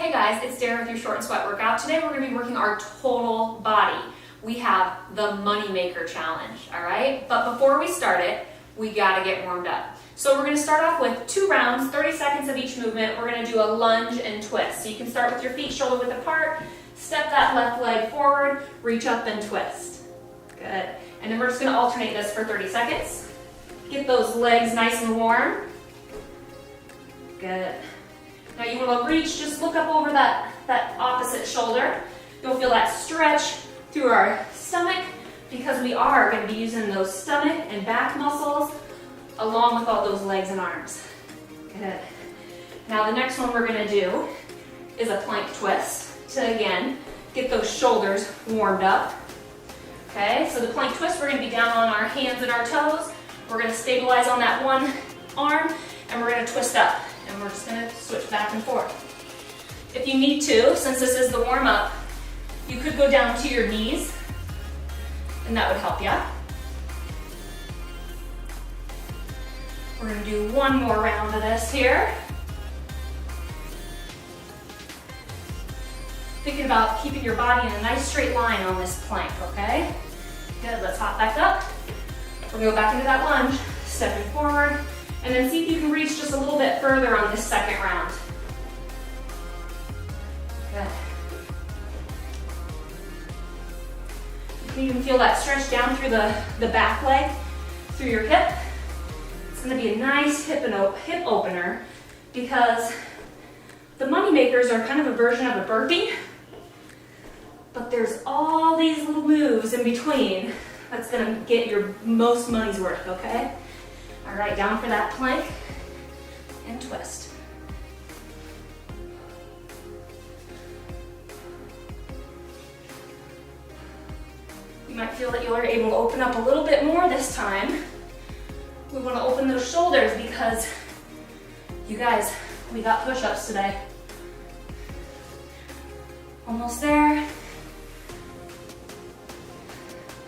Hey guys, it's Daira with your short and sweat workout. Today we're going to be working our total body. We have the Money Maker Challenge, all right? But before we start it, we got to get warmed up. So we're going to start off with 2 rounds, 30 seconds of each movement. We're going to do a lunge and twist. So you can start with your feet shoulder width apart, step that left leg forward, reach up and twist. Good. And then we're just going to alternate this for 30 seconds. Get those legs nice and warm. Good. Now you want to reach, just look up over that opposite shoulder. You'll feel that stretch through our stomach because we are going to be using those stomach and back muscles along with all those legs and arms. Good. Now the next one we're going to do is a plank twist to, again, get those shoulders warmed up. Okay, so the plank twist, we're going to be down on our hands and our toes. We're going to stabilize on that one arm and we're going to twist up. And we're just going to switch back and forth. If you need to, since this is the warm-up, you could go down to your knees, and that would help you. We're going to do one more round of this here. Thinking about keeping your body in a nice straight line on this plank, okay? Good, let's hop back up. We're going to go back into that lunge, stepping forward. And then see if you can reach just a little bit further on this second round. Good. You can even feel that stretch down through the back leg, through your hip. It's going to be a nice hip opener because the money makers are kind of a version of a burpee, but there's all these little moves in between that's going to get your most money's worth, okay? All right, down for that plank and twist. You might feel that you are able to open up a little bit more this time. We want to open those shoulders because, you guys, we got push-ups today. Almost there.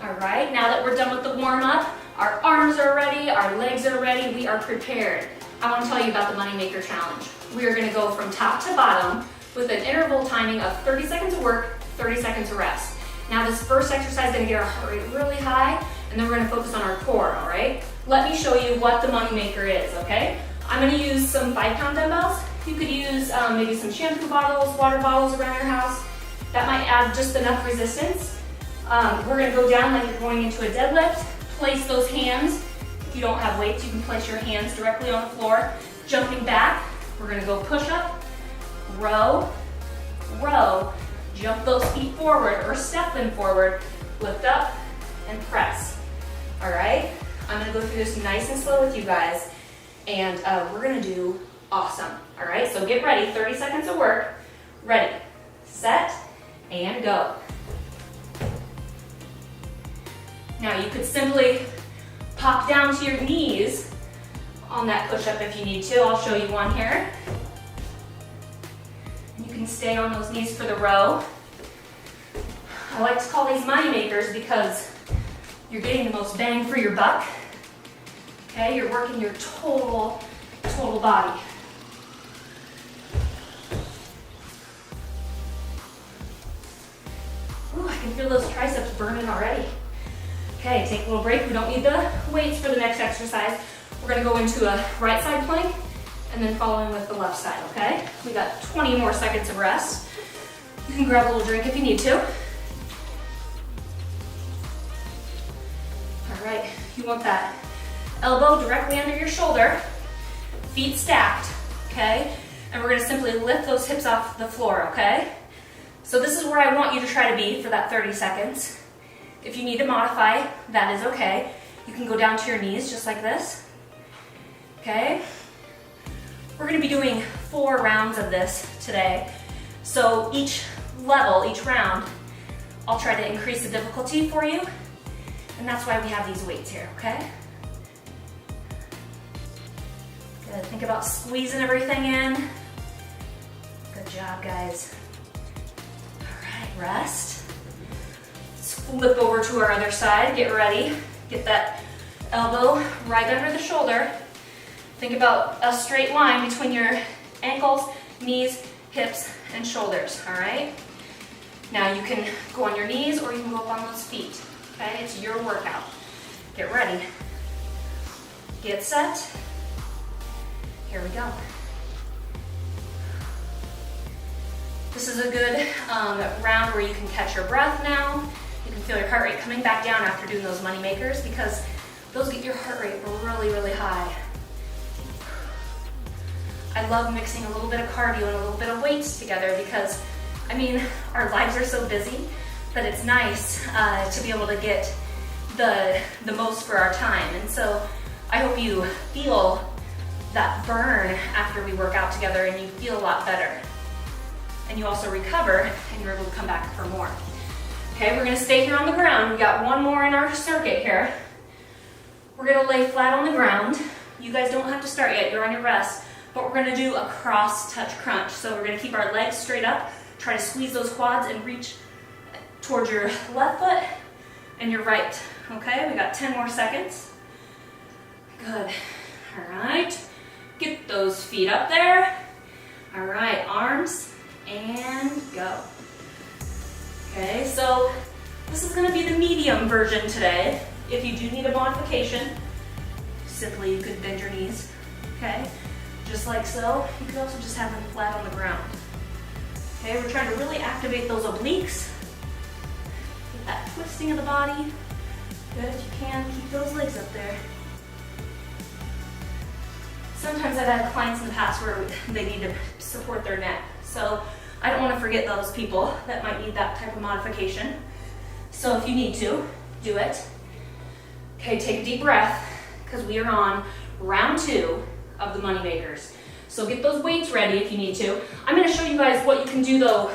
All right, now that we're done with the warm-up, our arms are ready, our legs are ready, we are prepared. I want to tell you about the Money Maker Challenge. We are going to go from top to bottom with an interval timing of 30 seconds of work, 30 seconds of rest. Now this first exercise is going to get our heart rate really high, and then we're going to focus on our core, all right? Let me show you what the Money Maker is, okay? I'm going to use some 5-pound dumbbells. You could use maybe some shampoo bottles, water bottles around your house. That might add just enough resistance. We're going to go down like you're going into a deadlift. Place those hands. If you don't have weights, you can place your hands directly on the floor. Jumping back, we're going to go push up, row, row, jump those feet forward or step them forward, lift up, and press. All right? I'm going to go through this nice and slow with you guys, and we're going to do awesome. All right? So get ready. 30 seconds of work. Ready, set, and go. Now you could simply pop down to your knees on that push-up if you need to. I'll show you one here. You can stay on those knees for the row. I like to call these money makers because you're getting the most bang for your buck. Okay, you're working your total body. Ooh, I can feel those triceps burning already. Okay, take a little break. We don't need the weights for the next exercise. We're going to go into a right side plank and then following with the left side, okay? We got 20 more seconds of rest. You can grab a little drink if you need to. All right, you want that elbow directly under your shoulder, feet stacked, okay? And we're going to simply lift those hips off the floor, okay? So this is where I want you to try to be for that 30 seconds. If you need to modify, that is okay. You can go down to your knees just like this. Okay? We're going to be doing 4 rounds of this today. So each level, each round, I'll try to increase the difficulty for you. And that's why we have these weights here, okay? Good. Think about squeezing everything in. Good job, guys. All right, rest. Flip over to our other side, get ready. Get that elbow right under the shoulder. Think about a straight line between your ankles, knees, hips, and shoulders, all right? Now you can go on your knees or you can go up on those feet, okay? It's your workout. Get ready. Get set. Here we go. This is a good round where you can catch your breath now. You can feel your heart rate coming back down after doing those money makers because those get your heart rate really, really high. I love mixing a little bit of cardio and a little bit of weights together because, I mean, our lives are so busy that it's nice to be able to get the most for our time. And so I hope you feel that burn after we work out together and you feel a lot better. And you also recover and you're able to come back for more. Okay, we're gonna stay here on the ground. We got one more in our circuit here. We're gonna lay flat on the ground. You guys don't have to start yet, you're on your rest, but we're gonna do a cross touch crunch. So we're gonna keep our legs straight up, try to squeeze those quads and reach towards your left foot and your right. Okay, we got 10 more seconds. Good, all right. Get those feet up there. All right, arms and go. Okay, so this is gonna be the medium version today. If you do need a modification, simply you could bend your knees, okay? Just like so. You could also just have them flat on the ground. Okay, we're trying to really activate those obliques. Get that twisting of the body. Good, if you can, keep those legs up there. Sometimes I've had clients in the past where they need to support their neck. So I don't want to forget those people that might need that type of modification. So if you need to, do it. Okay, take a deep breath because we are on round 2 of the money makers. So get those weights ready if you need to. I'm going to show you guys what you can do though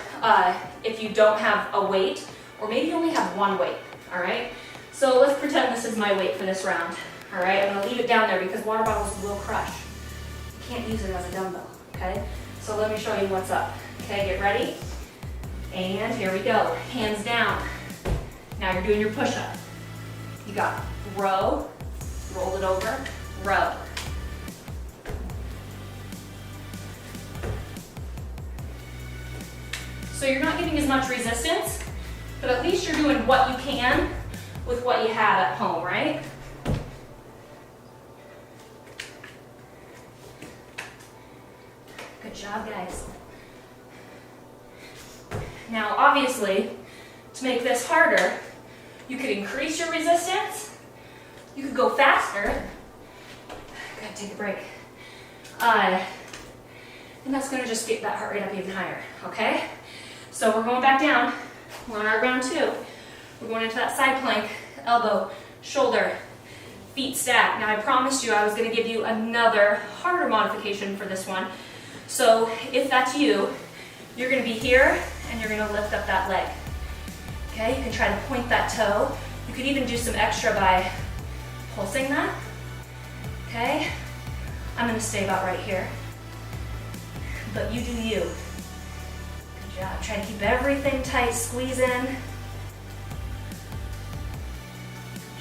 if you don't have a weight or maybe you only have one weight, all right? So let's pretend this is my weight for this round, all right? I'm going to leave it down there because water bottles will crush. You can't use it as a dumbbell, okay? So let me show you what's up. Okay, get ready. And here we go, hands down. Now you're doing your push-up. You got row, roll it over, row. So you're not getting as much resistance, but at least you're doing what you can with what you have at home, right? Good job, guys. Now, obviously, to make this harder, you could increase your resistance. You could go faster. Gotta take a break. And that's gonna just get that heart rate up even higher, okay? So we're going back down. We're on our round 2. We're going into that side plank, elbow, shoulder, feet stacked. Now I promised you I was gonna give you another harder modification for this one. So if that's you, you're gonna be here and you're gonna lift up that leg. Okay, you can try to point that toe. You could even do some extra by pulsing that. Okay, I'm gonna stay about right here. But you do you. Good job. Try to keep everything tight, squeeze in. Good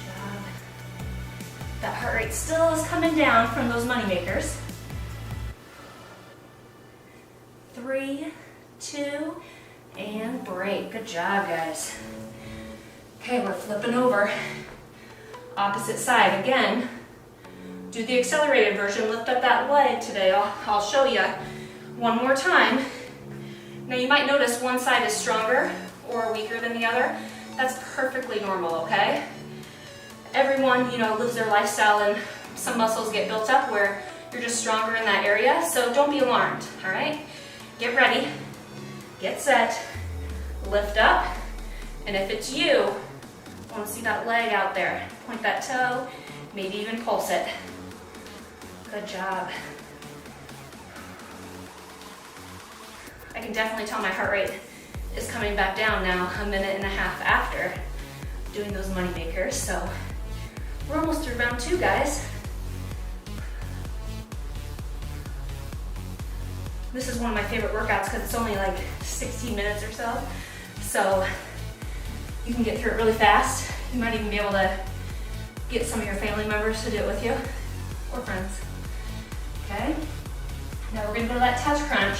job. That heart rate still is coming down from those money makers. 3, 2, and break. Good job, guys. Okay, we're flipping over. Opposite side again. Do the accelerated version. Lift up that leg today. I'll show you one more time. Now you might notice one side is stronger or weaker than the other. That's perfectly normal, okay? Everyone, lives their lifestyle and some muscles get built up where you're just stronger in that area, so don't be alarmed, all right? Get ready, get set, lift up, and if it's you, I want to see that leg out there. Point that toe, maybe even pulse it. Good job. I can definitely tell my heart rate is coming back down now a minute and a half after doing those money makers. So we're almost through round 2, guys. This is one of my favorite workouts because it's only like 16 minutes or so. So you can get through it really fast. You might even be able to get some of your family members to do it with you or friends. Okay? Now we're gonna go to that touch crunch.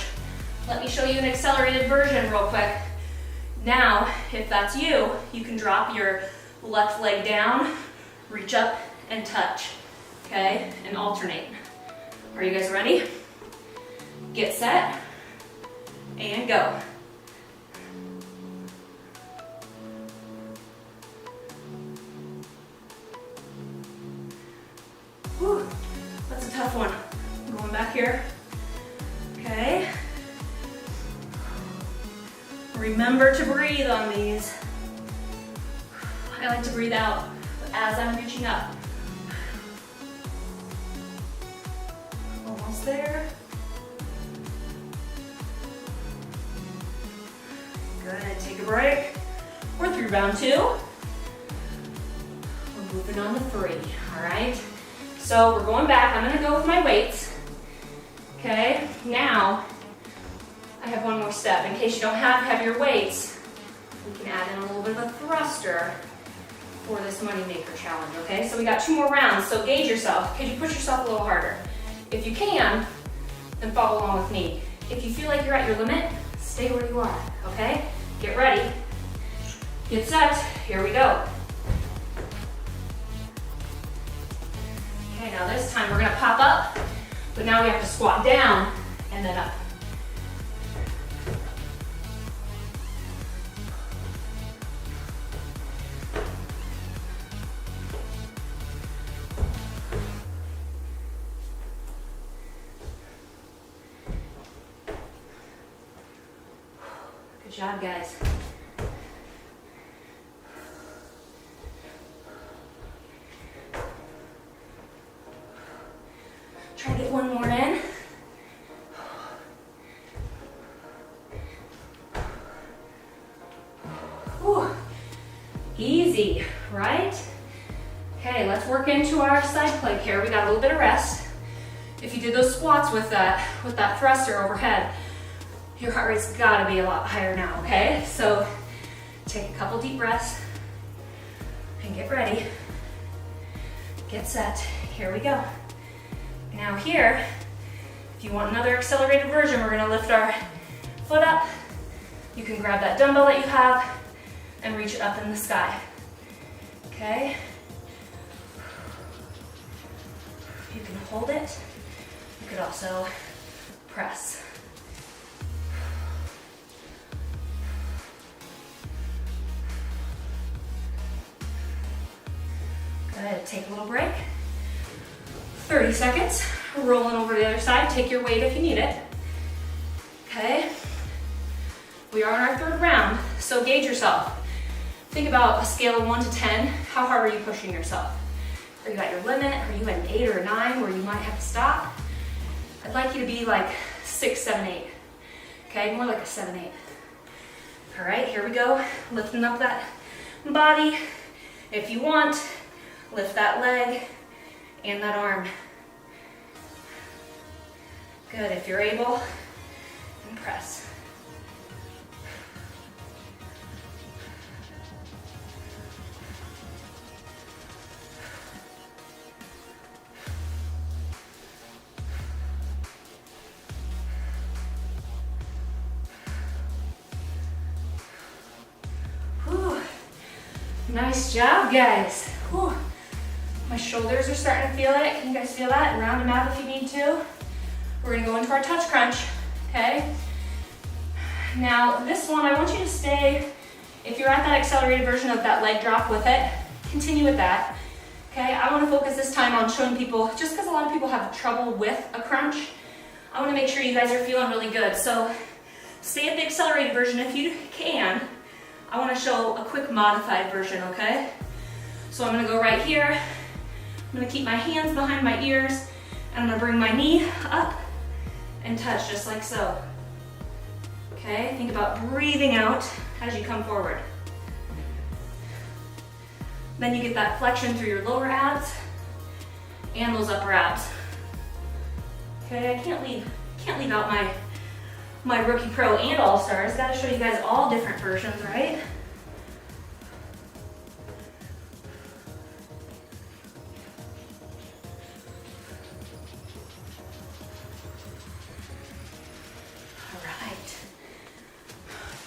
Let me show you an accelerated version real quick. Now, if that's you, you can drop your left leg down, reach up and touch, okay? And alternate. Are you guys ready? Get set, and go. Whew, that's a tough one. Going back here, okay? Remember to breathe on these. I like to breathe out as I'm reaching up. Almost there. Good, take a break. We're through round 2. We're moving on to 3, all right? So we're going back. I'm gonna go with my weights. Okay, now I have one more step. In case you don't have heavier weights, we can add in a little bit of a thruster for this money maker challenge, okay? So we got 2 more rounds, so gauge yourself. Could you push yourself a little harder? If you can, then follow along with me. If you feel like you're at your limit, stay where you are, okay? Get ready, get set, here we go. Okay, now this time we're gonna pop up, but now we have to squat down and then up. Good job, guys. Try to get one more in. Whew. Easy, right? Okay, let's work into our side plank here. We got a little bit of rest. If you did those squats with that thruster overhead, your heart rate's gotta be a lot higher now, okay? So take a couple deep breaths and get ready. Get set, here we go. Now here, if you want another accelerated version, we're gonna lift our foot up. You can grab that dumbbell that you have and reach it up in the sky, okay? You can hold it. You could also press. Good, take a little break. 30 seconds, rolling over to the other side. Take your weight if you need it. Okay, we are in our 3rd round, so gauge yourself. Think about a scale of 1 to 10. How hard are you pushing yourself? Are you at your limit? Are you at an 8 or a 9 where you might have to stop? I'd like you to be like 6, 7, 8. Okay, more like a 7, 8. All right, here we go. Lifting up that body. If you want, lift that leg and that arm. Good, if you're able, and press. Whew. Nice job, guys. Whew. My shoulders are starting to feel it. Can you guys feel that? Round them out if you need to. We're gonna go into our touch crunch, okay? Now, this one, I want you to stay, if you're at that accelerated version of that leg drop with it, continue with that, okay? I wanna focus this time on showing people, just because a lot of people have trouble with a crunch, I wanna make sure you guys are feeling really good. So stay at the accelerated version if you can. I wanna show a quick modified version, okay? So I'm gonna go right here. I'm gonna keep my hands behind my ears, and I'm gonna bring my knee up and touch just like so. Okay, think about breathing out as you come forward. Then you get that flexion through your lower abs and those upper abs. Okay, I can't leave out my rookie pro and all-stars. Gotta show you guys all different versions, right?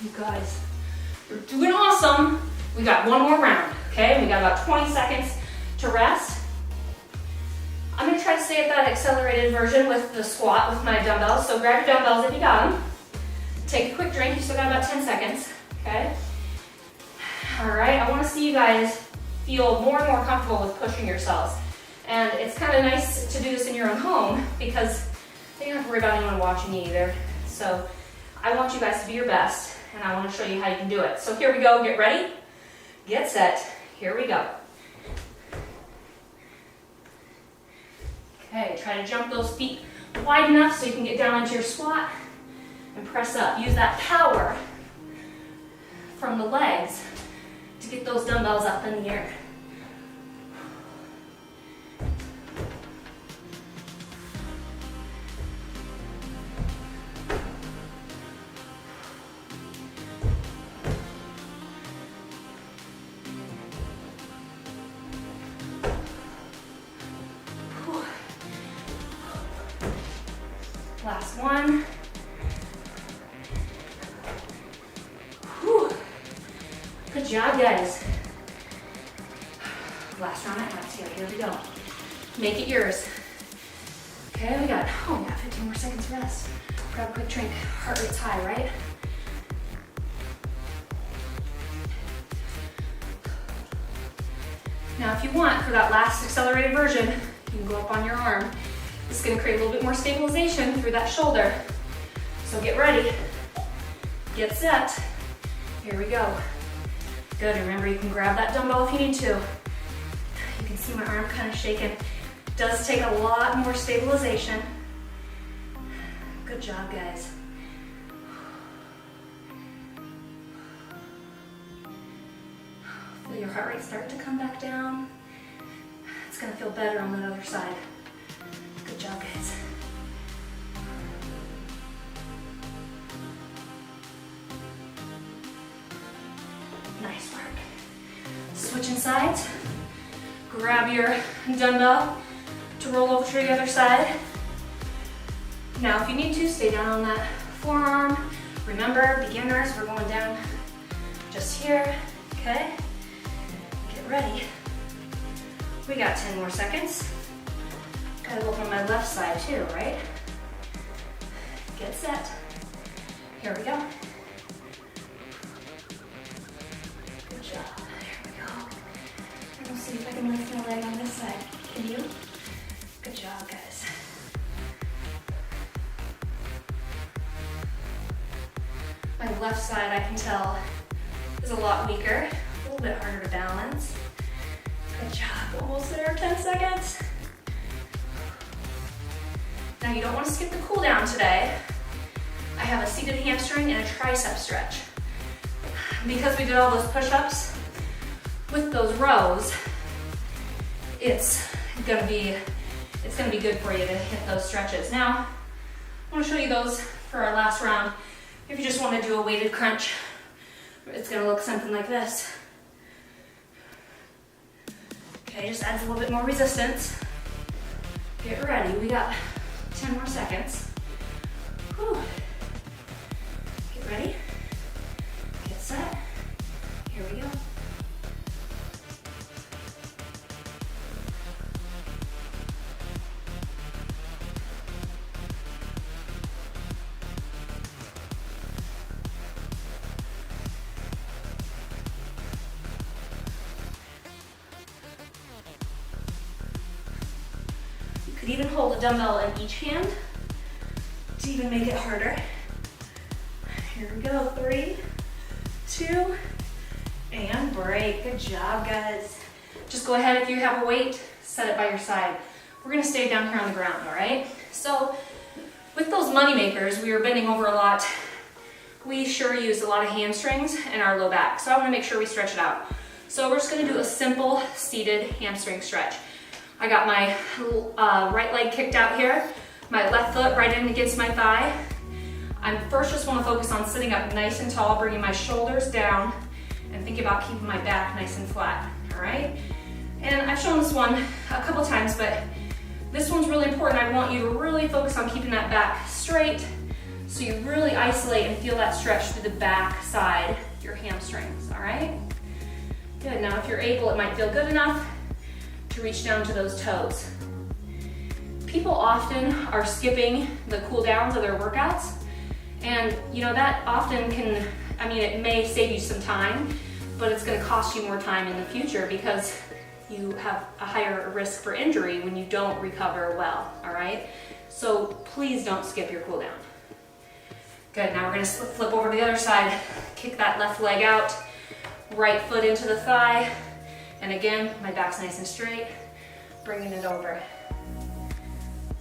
You guys, you're doing awesome. We got one more round, okay? We got about 20 seconds to rest. I'm gonna try to stay at that accelerated version with the squat with my dumbbells. So grab your dumbbells if you got them. Take a quick drink, you still got about 10 seconds, okay? All right, I wanna see you guys feel more and more comfortable with pushing yourselves. And it's kind of nice to do this in your own home because then you don't have to worry about anyone watching you either. So I want you guys to be your best and I wanna show you how you can do it. So here we go, get ready, get set, here we go. Okay, try to jump those feet wide enough so you can get down into your squat and press up. Use that power from the legs to get those dumbbells up in the air. Last one. Whew. Good job, guys. Last round of abs here. Here we go. Make it yours. Okay, we got 15 more seconds rest. Grab a quick drink. Heart rate's high, right? Now, if you want, for that last accelerated version, you can go up on your arm. It's gonna create a little bit more stabilization through that shoulder. So get ready, get set, here we go. Good, remember you can grab that dumbbell if you need to. You can see my arm kind of shaking. It does take a lot more stabilization. Good job, guys. Feel your heart rate start to come back down. It's gonna feel better on the other side. Good job, guys. Nice work. Switching sides. Grab your dumbbell to roll over to the other side. Now, if you need to, stay down on that forearm. Remember, beginners, we're going down just here, okay? Get ready. We got 10 more seconds. Gotta go on my left side too, right? Get set. Here we go. Good job. Here we go. And we'll see if I can lift my leg on this side. Can you? Good job, guys. My left side, I can tell, is a lot weaker. A little bit harder to balance. Good job. Almost there. 10 seconds. Now you don't want to skip the cool down today. I have a seated hamstring and a tricep stretch. Because we did all those push-ups with those rows, it's gonna be good for you to hit those stretches. Now, I want to show you those for our last round. If you just want to do a weighted crunch, it's gonna look something like this. Okay, just adds a little bit more resistance. Get ready, we got 10 more seconds. Whew. Get ready, get set, here we go. You could even hold a dumbbell in each hand to even make it harder. Here we go, 3, 2, and break. Good job, guys. Just go ahead, if you have a weight, set it by your side. We're gonna stay down here on the ground, all right? So with those money makers, we were bending over a lot. We sure used a lot of hamstrings and our low back. So I wanna make sure we stretch it out. So we're just gonna do a simple seated hamstring stretch. I got my right leg kicked out here, my left foot right in against my thigh. I first just want to focus on sitting up nice and tall, bringing my shoulders down, and think about keeping my back nice and flat, all right? And I've shown this one a couple times, but this one's really important. I want you to really focus on keeping that back straight So you really isolate and feel that stretch through the back side, your hamstrings, all right? Good, now if you're able, it might feel good enough to reach down to those toes. People often are skipping the cool downs of their workouts, and you know that often can, I mean, it may save you some time, but it's gonna cost you more time in the future because you have a higher risk for injury when you don't recover well, all right? So please don't skip your cool down. Good, now we're gonna flip over to the other side, kick that left leg out, right foot into the thigh, and again, my back's nice and straight, bringing it over.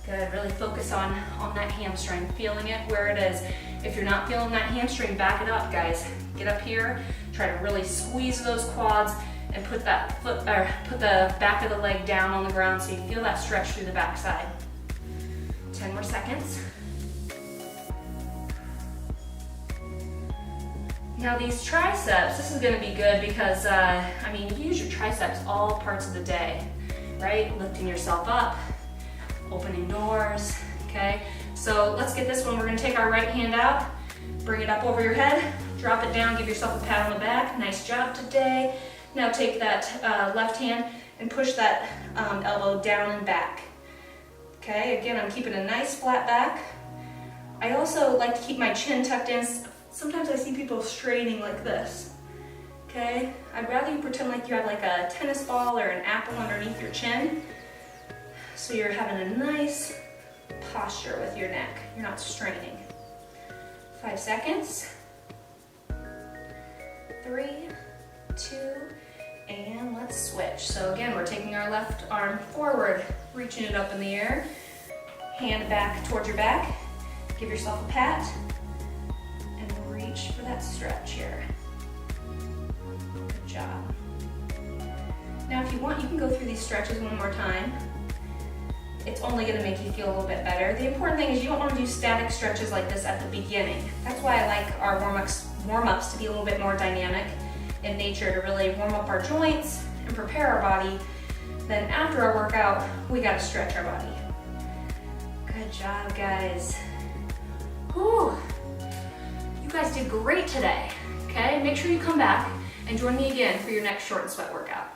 Good, really focus on that hamstring, feeling it where it is. If you're not feeling that hamstring, back it up, guys. Get up here, try to really squeeze those quads and put that foot, or put the back of the leg down on the ground so you feel that stretch through the back side. 10 more seconds. Now these triceps, this is gonna be good because, I mean, you use your triceps all parts of the day, right? Lifting yourself up, opening doors, okay? So let's get this one. We're gonna take our right hand out, bring it up over your head, drop it down, give yourself a pat on the back. Nice job today. Now take that left hand and push that elbow down and back. Okay, again, I'm keeping a nice flat back. I also like to keep my chin tucked in. Sometimes I see people straining like this, okay? I'd rather you pretend like you have like a tennis ball or an apple underneath your chin. So you're having a nice posture with your neck. You're not straining. 5 seconds. 3, 2, and let's switch. So again, we're taking our left arm forward, reaching it up in the air, hand back towards your back. Give yourself a pat. Reach for that stretch here. Good job. Now if you want, you can go through these stretches one more time. It's only going to make you feel a little bit better. The important thing is you don't want to do static stretches like this at the beginning. That's why I like our warm-ups to be a little bit more dynamic in nature, to really warm up our joints and prepare our body. Then after our workout, we got to stretch our body. Good job, guys. Whew. You guys did great today, okay? Make sure you come back and join me again for your next short and sweat workout.